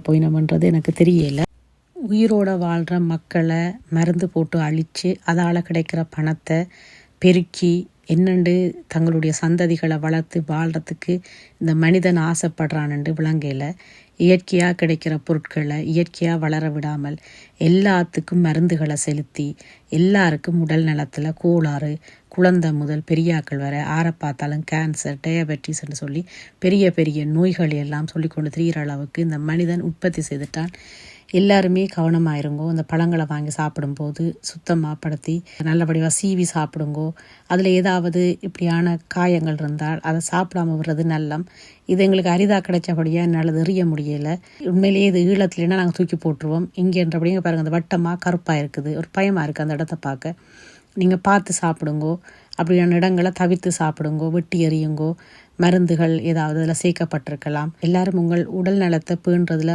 போயினோம்ன்றது எனக்கு தெரியல. உயிரோட வாழ்கிற மக்களை மருந்து போட்டு அழித்து அதால் கிடைக்கிற பணத்தை பெருக்கி என்னண்டு தங்களுடைய சந்ததிகளை வளர்த்து வாழ்கிறதுக்கு இந்த மனிதன் ஆசைப்படுறான்ண்டு விளங்கையில் இயற்கையாக கிடைக்கிற பொருட்களை இயற்கையாக வளர விடாமல் எல்லாத்துக்கும் மருந்துகளை செலுத்தி எல்லாருக்கும் உடல் நலத்தில் கோளாறு, குழந்தை முதல் பெரியாக்கள் வரை ஆரை பார்த்தாலும் கேன்சர், டயபெட்டிஸ்ன்னு சொல்லி பெரிய பெரிய நோய்கள் எல்லாம் சொல்லி கொண்டு திரிகிற அளவுக்கு இந்த மனிதன் உற்பத்தி செய்துட்டான். எல்லாருமே கவனமாக இருங்கோ. அந்த பழங்களை வாங்கி சாப்பிடும்போது சுத்தமாக படுத்தி நல்லபடியாக சீவி சாப்பிடுங்கோ. அதில் ஏதாவது இப்படியான காயங்கள் இருந்தால் அதை சாப்பிடாம விடுறது நல்லம். இது எங்களுக்கு அரிதாக கிடைச்சபடியாக என்னால் எறிய முடியலை. உண்மையிலேயே இது ஈழத்துலனா நாங்கள் தூக்கி போட்டுருவோம். இங்கேன்றபடிங்க பாருங்கள், அந்த வட்டமாக கருப்பாக இருக்குது, ஒரு பயமாக இருக்குது அந்த இடத்த பார்க்க. நீங்கள் பார்த்து சாப்பிடுங்கோ. அப்படியான இடங்களை தவிர்த்து சாப்பிடுங்கோ, வெட்டி எறியுங்கோ. மருந்துகள் ஏதாவது அதில் சேர்க்கப்பட்டிருக்கலாம். எல்லாரும் உங்கள் உடல் நலத்தை பேணுறதுல